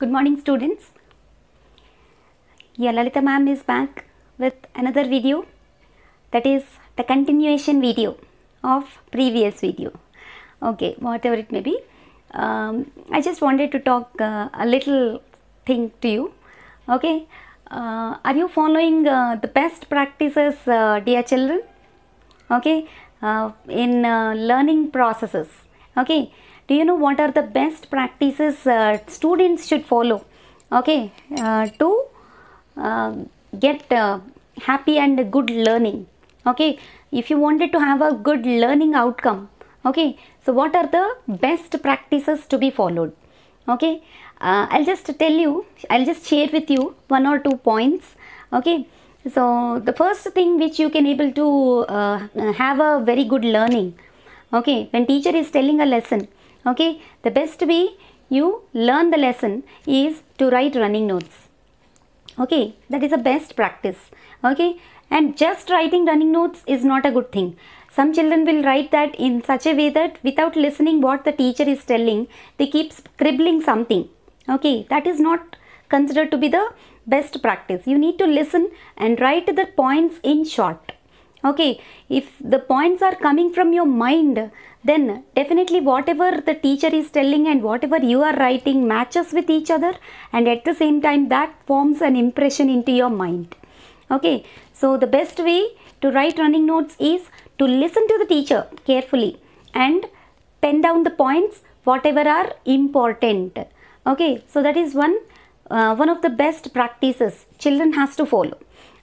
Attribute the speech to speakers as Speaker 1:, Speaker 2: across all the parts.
Speaker 1: Good morning, students. Yeah, Lalita ma'am is back with another video, that is the continuation video of previous video. Okay, whatever it may be. I just wanted to talk a little thing to you. Okay, are you following the best practices, dear children? Okay, in learning processes. Okay, do you know what are the best practices students should follow? Okay, to get happy and good learning. Okay, if you wanted to have a good learning outcome, okay, so what are the best practices to be followed? Okay, I'll just tell you, I'll just share with you one or two points. Okay, so the first thing which you can able to have a very good learning, okay, when teacher is telling a lesson, okay, the best way you learn the lesson is to write running notes. Okay, that is the best practice. Okay, and just writing running notes is not a good thing. Some children will write that in such a way that without listening what the teacher is telling, they keep scribbling something. Okay, that is not considered to be the best practice. You need to listen and write the points in short. Okay, if the points are coming from your mind, then definitely whatever the teacher is telling and whatever you are writing matches with each other, and at the same time that forms an impression into your mind. Okay, so the best way to write running notes is to listen to the teacher carefully and pen down the points whatever are important. Okay, so that is one of the best practices children has to follow.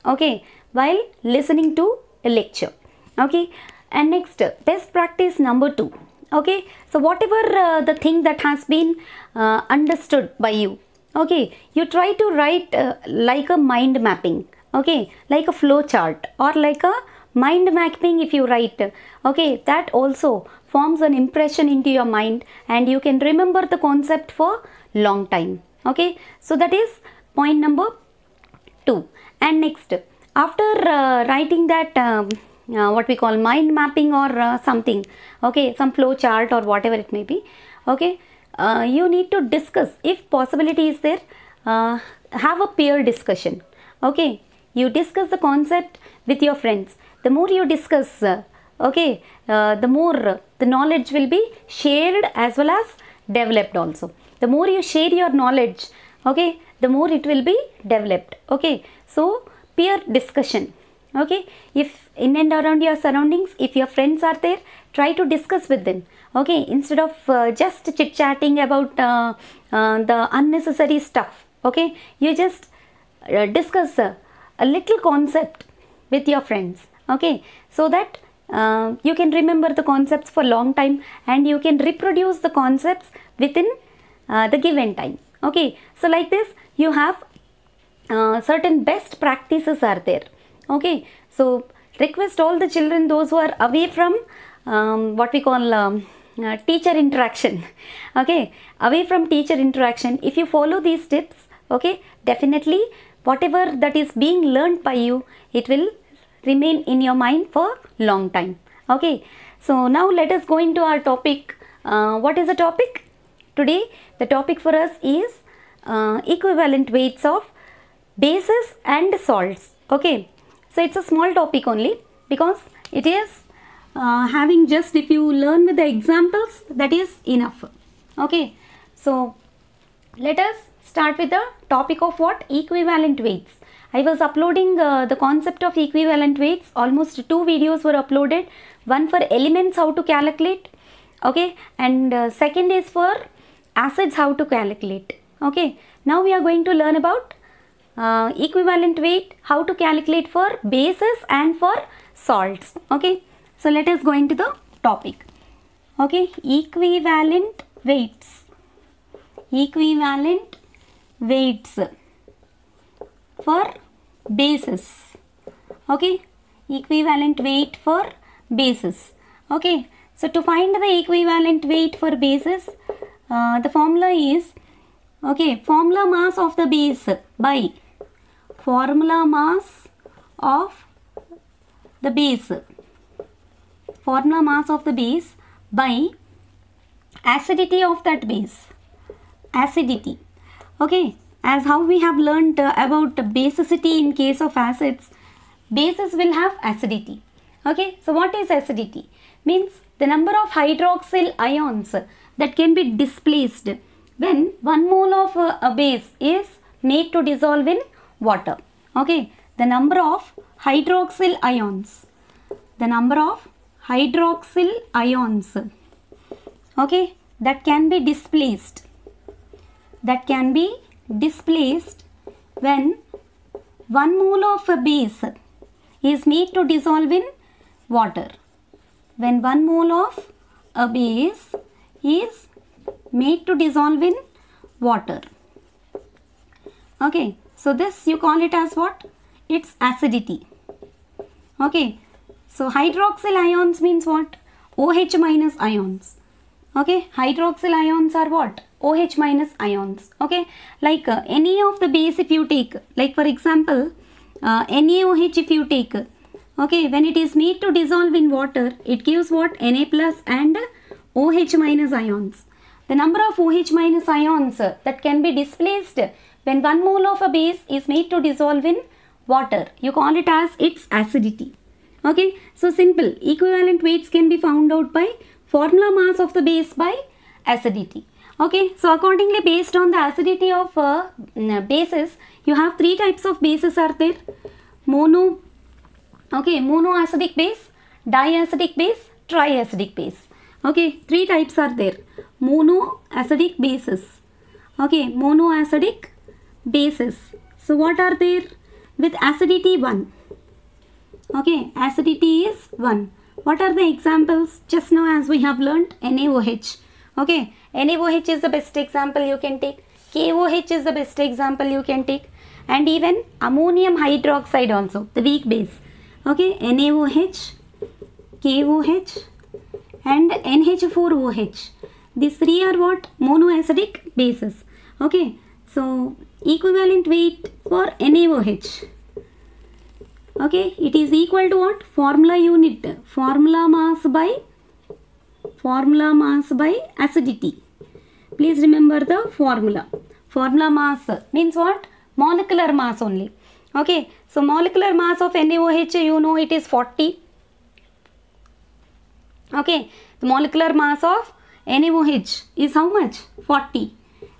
Speaker 1: Okay, while listening to a lecture. Okay, and next, best practice number 2. Okay, so whatever the thing that has been understood by you, okay, you try to write like a mind mapping. Okay, like a flow chart or like a mind mapping. If you write, okay, that also forms an impression into your mind and you can remember the concept for long time. Okay, so that is point number 2. And next, after writing that what we call mind mapping or something, okay, some flow chart or whatever it may be, okay, you need to discuss, if possibility is there, have a peer discussion. Okay, you discuss the concept with your friends. The more you discuss, okay, the more the knowledge will be shared as well as developed also. The more you share your knowledge, okay, the more it will be developed. Okay, so peer discussion. Okay, if in and around your surroundings, if your friends are there, try to discuss with them. Okay, instead of just chit chatting about the unnecessary stuff. Okay, you just discuss a little concept with your friends. Okay, so that you can remember the concepts for long time and you can reproduce the concepts within the given time. Okay, so like this you have certain best practices are there. Okay, so request all the children, those who are away from what we call teacher interaction. Okay, away from teacher interaction, if you follow these tips, okay, definitely whatever that is being learned by you, it will remain in your mind for long time. Okay, so now let us go into our topic. What is the topic? Today the topic for us is equivalent weights of bases and salts. Okay, so it's a small topic only because it is having just, if you learn with the examples, that is enough. Okay, so let us start with the topic of what? Equivalent weights. I was uploading the concept of equivalent weights. Almost 2 videos were uploaded. One for elements, how to calculate. Okay, and second is for acids, how to calculate. Okay, now we are going to learn about equivalent weight, how to calculate for bases and for salts. Okay, so let us go into the topic. Okay, equivalent weights. Equivalent weights for bases. Okay, equivalent weight for bases. Okay, so to find the equivalent weight for bases, the formula is, okay, formula mass of the base by formula mass of the base. Formula mass of the base by acidity of that base. Acidity. Okay, as how we have learnt about basicity in case of acids, bases will have acidity. Okay, so what is acidity? Means the number of hydroxyl ions that can be displaced when 1 mole of a base is made to dissolve in water. Okay, the number of hydroxyl ions, okay, that can be displaced when 1 mole of a base is made to dissolve in water. When 1 mole of a base is made to dissolve in water. Okay, so this you call it as what? It's acidity. Okay, so hydroxyl ions means what? OH minus ions. Okay, hydroxyl ions are what? OH minus ions. Okay, like any of the base if you take, like for example, NaOH if you take, okay, when it is made to dissolve in water, it gives what? Na plus and OH minus ions. The number of OH minus ions that can be displaced when 1 mole of a base is made to dissolve in water, you call it as its acidity. Okay, so simple. Equivalent weights can be found out by formula mass of the base by acidity. Okay, so accordingly based on the acidity of bases, you have 3 types of bases are there. Monoacidic base, diacidic base, triacidic base. Okay, 3 types are there. Monoacidic bases. Okay, monoacidic bases. So what are there? With acidity 1. Okay, acidity is 1. What are the examples? Just now as we have learnt, NaOH. Okay, NaOH is the best example you can take. KOH is the best example you can take. And even ammonium hydroxide also, the weak base. Okay, NaOH, KOH and NH4OH. These 3 are what? Monoacidic bases. Okay, so equivalent weight for NaOH. Okay, it is equal to what? Formula unit. Formula mass by acidity. Please remember the formula. Formula mass means what? Molecular mass only. Okay, so molecular mass of NaOH, you know it is 40. Okay, the molecular mass of NaOH is how much? 40.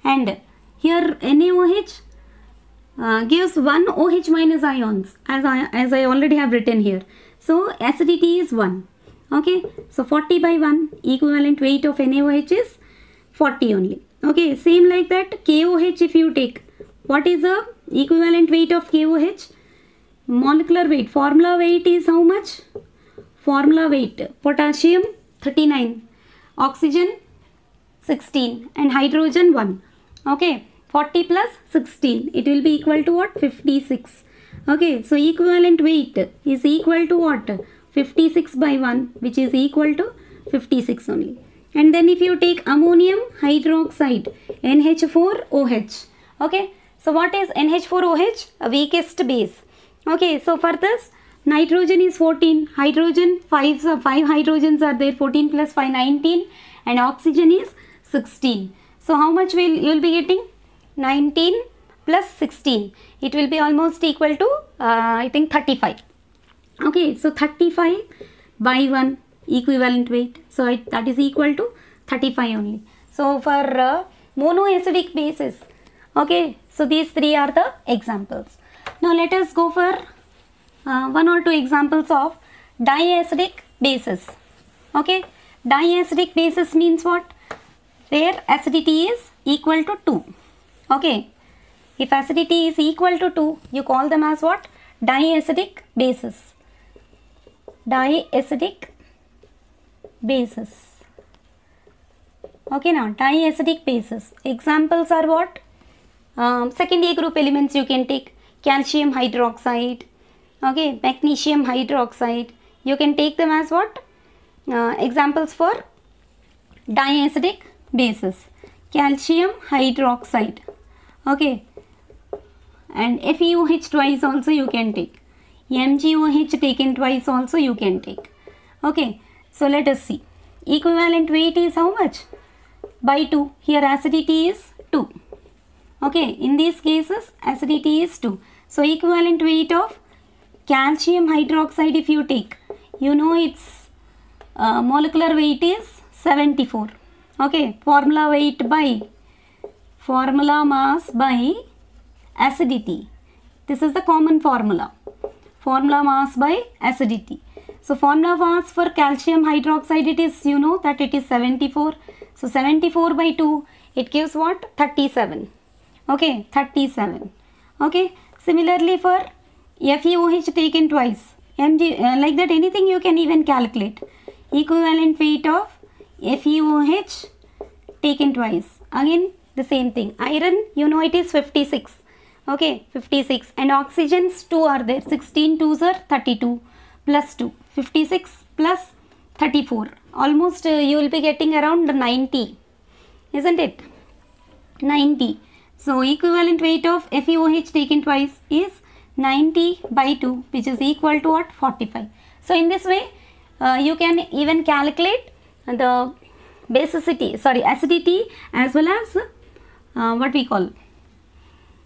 Speaker 1: And here NaOH gives 1 OH minus ions as I already have written here. So acidity is 1. Okay, so 40 by 1, equivalent weight of NaOH is 40 only. Okay, same like that KOH if you take. What is the equivalent weight of KOH? Molecular weight, formula weight is how much? Formula weight, potassium 39, oxygen 16 and hydrogen 1. Okay, 40 plus 16, it will be equal to what? 56. Okay, so equivalent weight is equal to what? 56 by 1, which is equal to 56 only. And then if you take ammonium hydroxide, NH4OH. Okay, so what is NH4OH? A weakest base. Okay, so for this, nitrogen is 14, hydrogen 5 hydrogens are there, 14 plus 5, 19 and oxygen is 16. So how much you will be getting? 19 plus 16. It will be almost equal to I think 35. Okay, so 35 by 1 equivalent weight. So that is equal to 35 only. So for monoacidic bases, okay, so these 3 are the examples. Now let us go for 1 or 2 examples of diacidic bases. Okay, diacidic bases means what? Where acidity is equal to 2. Okay, if acidity is equal to 2, you call them as what? Diacidic bases. Diacidic bases. Okay, now diacidic bases. Examples are what? Second A group elements you can take. Calcium hydroxide. Okay, magnesium hydroxide. You can take them as what? Examples for diacidic bases. Calcium hydroxide. Okay, and FeOH twice also you can take. MgOH taken twice also you can take. Okay, so let us see. Equivalent weight is how much? By 2. Here acidity is 2. Okay, in these cases acidity is 2. So equivalent weight of calcium hydroxide, if you take, you know its molecular weight is 74. Okay, formula mass by acidity. This is the common formula. Formula mass by acidity. So formula mass for calcium hydroxide, it is, you know that it is 74. So 74 by 2, it gives what? 37. Okay, 37. Okay, similarly for FeOH taken twice, like that anything you can even calculate. Equivalent weight of FeOH taken twice. Again the same thing. Iron, you know it is 56. Okay, 56. And oxygens 2 are there. 16 2s are 32 plus 2. 56 plus 34. Almost you will be getting around 90. Isn't it? 90. So equivalent weight of FeOH taken twice is 90 by 2, which is equal to what? 45. So in this way you can even calculate the acidity as well as what we call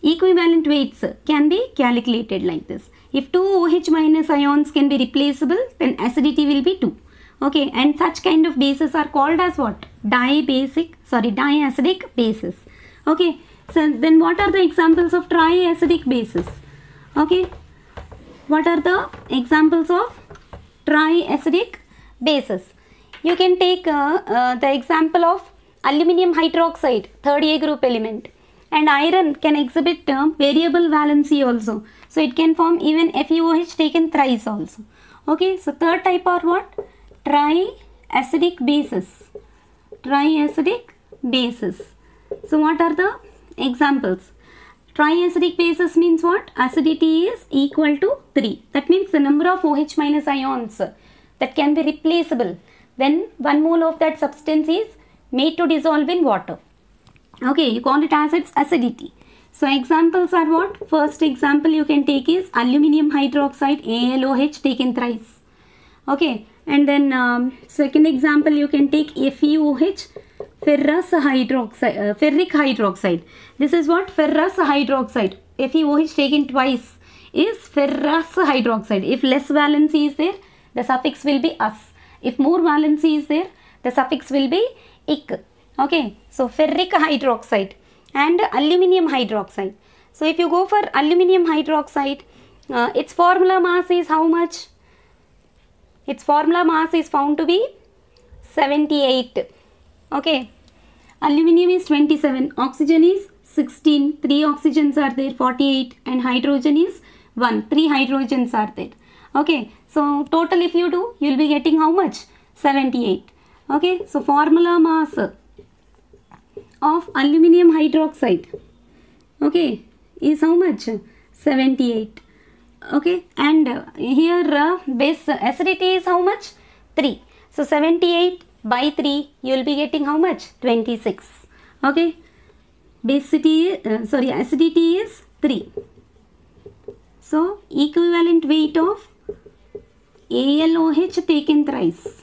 Speaker 1: equivalent weights can be calculated like this. If 2 OH minus ions can be replaceable, then acidity will be 2. Okay, and such kind of bases are called as what? Diacidic bases. Okay, so then what are the examples of triacidic bases? Okay, what are the examples of triacidic bases? You can take the example of aluminum hydroxide, third A group element, and iron can exhibit variable valency also. So it can form even FeOH taken thrice also. Okay, so third type are what? Triacidic bases. Triacidic bases. So what are the examples? Triacidic bases means what? Acidity is equal to 3. That means the number of OH minus ions that can be replaceable when 1 mole of that substance is made to dissolve in water. Okay, you call it as its acidity. So examples are what? First example you can take is aluminum hydroxide, AlOH taken thrice. Okay, and then second example you can take FeOH, ferrous hydroxide, ferric hydroxide. This is what? Ferrous hydroxide. FeOH taken twice is ferrous hydroxide. If less valency is there, the suffix will be us. If more valency is there, the suffix will be ik. Okay, so ferric hydroxide and aluminum hydroxide. So if you go for aluminum hydroxide, its formula mass is how much? Its formula mass is found to be 78. Okay, aluminum is 27, oxygen is 16, 3 oxygens are there, 48, and hydrogen is 1, 3 hydrogens are there. Okay, so total if you do, you will be getting how much? 78. Okay, so formula mass of aluminum hydroxide, okay, is how much? 78. Okay, and here base acidity is how much? 3. So 78 by 3, you will be getting how much? 26. Okay, acidity is 3. So equivalent weight of AlOH taken thrice,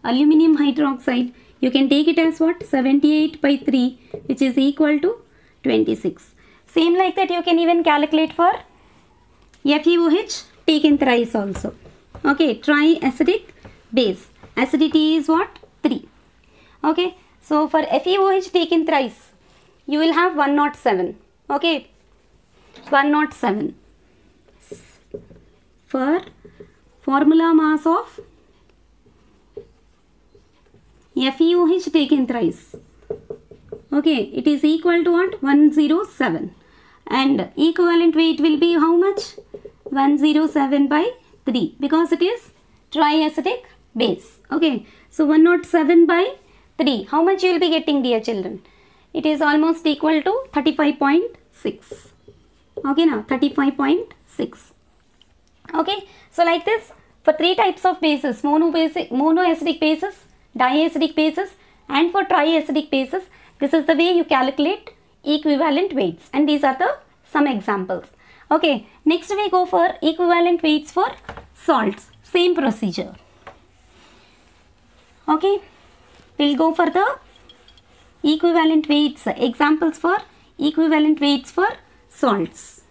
Speaker 1: aluminum hydroxide, you can take it as what? 78 by 3, which is equal to 26. Same like that you can even calculate for FeOH taken thrice also. Okay, triacidic base. Acidity is what? 3. Okay, so for FeOH taken thrice, you will have 107. Okay, 107. For formula mass of FeOH taken thrice, okay, it is equal to what? 107. And equivalent weight will be how much? 107 by 3, because it is triacidic base. Okay, so 107 by 3, how much you will be getting, dear children? It is almost equal to 35.6. Okay, now 35.6. Okay, so like this, for 3 types of bases, monoacidic bases, diacidic bases, and for triacidic bases, this is the way you calculate equivalent weights, and these are the some examples. Okay, next we go for equivalent weights for salts. Same procedure. Okay, we'll go for the equivalent weights, examples for equivalent weights for salts.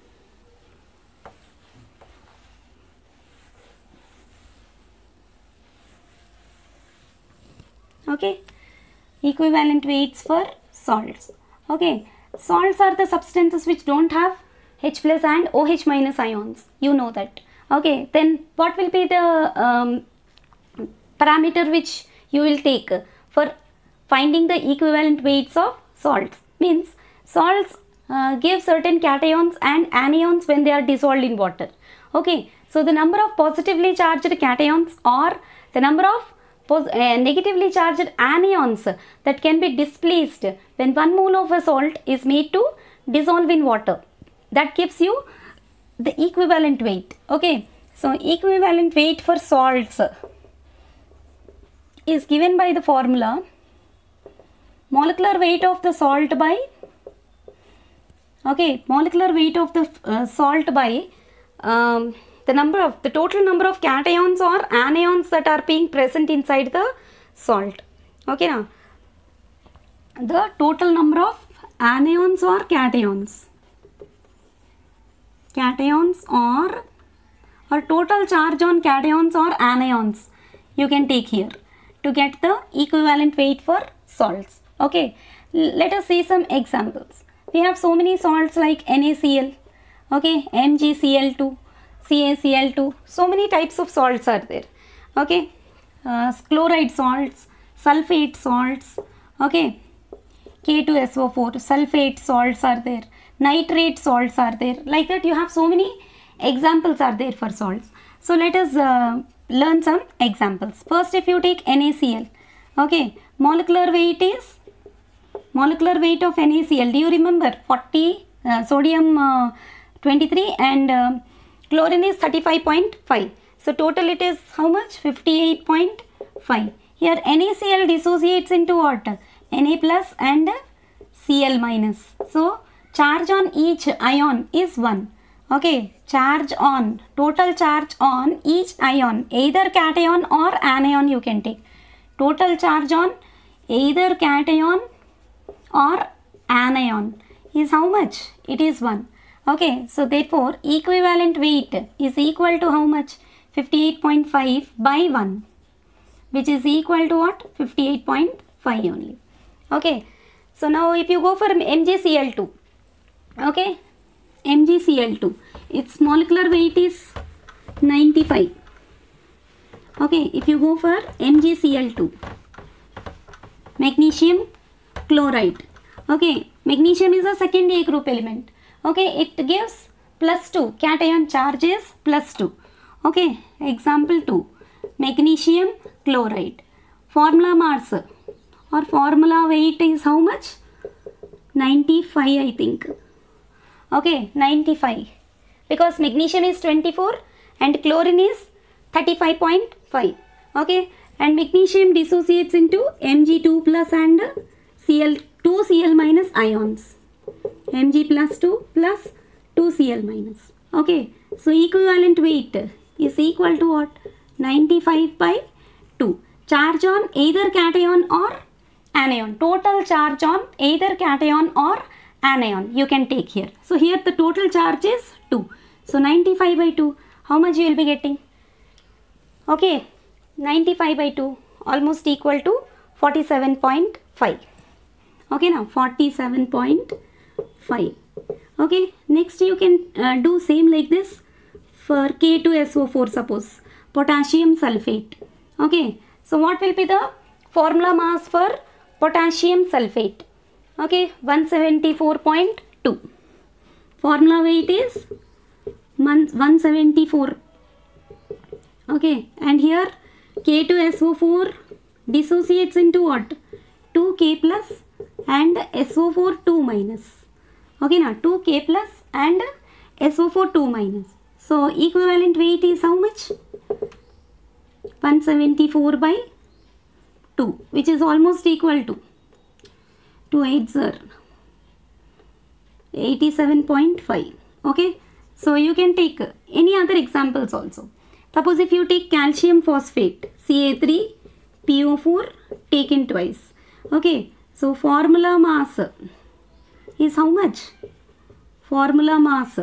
Speaker 1: Okay, equivalent weights for salts. Okay, salts are the substances which don't have H plus and OH minus ions. You know that. Okay, then what will be the parameter which you will take for finding the equivalent weights of salts? Means salts give certain cations and anions when they are dissolved in water. Okay, so the number of positively charged cations or the number of negatively charged anions that can be displaced when 1 mole of a salt is made to dissolve in water, that gives you the equivalent weight. Okay, so equivalent weight for salts is given by the formula molecular weight of the salt by molecular weight of the salt by the total number of cations or anions that are being present inside the salt. Okay, now the total number of anions or cations or total charge on cations or anions you can take here to get the equivalent weight for salts. Okay, let us see some examples. We have so many salts like NaCl, okay, MgCl2, CaCl2, so many types of salts are there. Okay, chloride salts, sulfate salts, okay, K2SO4, sulfate salts are there, nitrate salts are there. Like that you have so many examples are there for salts. So let us learn some examples. First, if you take NaCl, okay, molecular weight of NaCl, do you remember 40, sodium 23 and chlorine is 35.5. So total it is how much? 58.5. Here NaCl dissociates into what? Na plus and Cl minus. So charge on each ion is 1. Okay, total charge on each ion, either cation or anion you can take. Total charge on either cation or anion is how much? It is 1. Okay, so therefore equivalent weight is equal to how much? 58.5 by 1, which is equal to what? 58.5 only. Okay, so now if you go for MgCl2, okay, MgCl2, its molecular weight is 95. Okay, if you go for MgCl2, magnesium chloride, okay, magnesium is a second A group element. Okay, it gives +2, cation charge is +2. Okay, example 2, magnesium chloride, formula mass or formula weight is how much? 95, I think. Okay, 95, because magnesium is 24 and chlorine is 35.5. Okay, and magnesium dissociates into Mg2 plus and Cl2Cl minus ions. Mg plus 2 plus 2Cl minus. Okay, so equivalent weight is equal to what? 95 by 2. Charge on either cation or anion. Total charge on either cation or anion you can take here. So here the total charge is 2. So 95 by 2, how much you will be getting? Okay, 95 by 2 almost equal to 47.5. Okay, now 47.5. Okay, next you can do same like this for K2SO4, suppose potassium sulfate. Okay, so what will be the formula mass for potassium sulfate? Okay, 174.2. Formula weight is 174. Okay, and here K2SO4 dissociates into what? 2K plus and SO4 2 minus. Okay, now 2K plus and SO4 2 minus. So equivalent weight is how much? 174 by 2, which is almost equal to 87.5. Okay, so you can take any other examples also. Suppose if you take calcium phosphate, Ca3PO4 taken twice. Okay, so formula mass is how much? Formula mass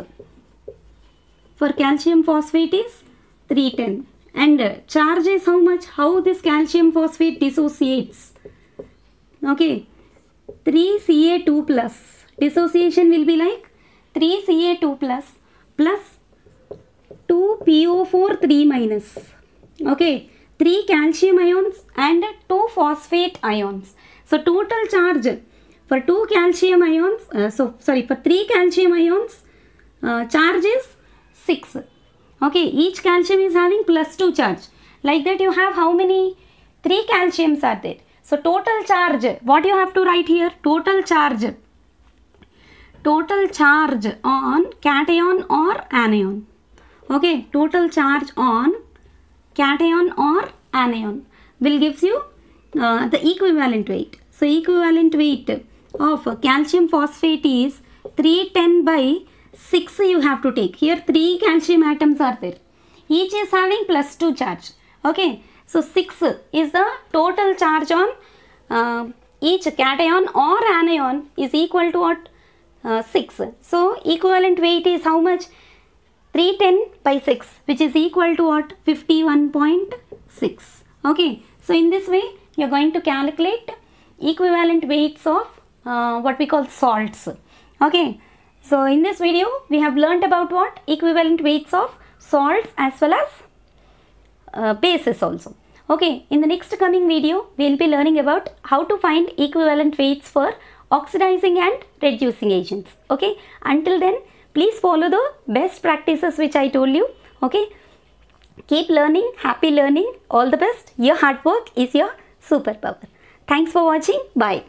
Speaker 1: for calcium phosphate is 310. And charge is how much? How this calcium phosphate dissociates? Okay, 3Ca2 plus. Dissociation will be like 3Ca2 plus 2PO4 3 minus. Okay, 3 calcium ions and 2 phosphate ions. So total charge for 2 calcium ions, for 3 calcium ions, charge is 6. Okay, each calcium is having +2 charge. Like that you have how many? 3 calciums are there. So total charge, what you have to write here? Total charge on cation or anion. Okay, total charge on cation or anion will gives you the equivalent weight. So equivalent weight of calcium phosphate is 310 by 6 you have to take. Here 3 calcium atoms are there. Each is having +2 charge. Okay, so 6 is the total charge on each cation or anion is equal to what? 6. So equivalent weight is how much? 310 by 6, which is equal to what? 51.6. Okay, so in this way you are going to calculate equivalent weights of what we call salts. Okay, so in this video we have learnt about what? Equivalent weights of salts as well as bases also. Okay, in the next coming video we will be learning about how to find equivalent weights for oxidizing and reducing agents. Okay, until then please follow the best practices which I told you. Okay, keep learning, happy learning, all the best. Your hard work is your superpower. Thanks for watching. Bye.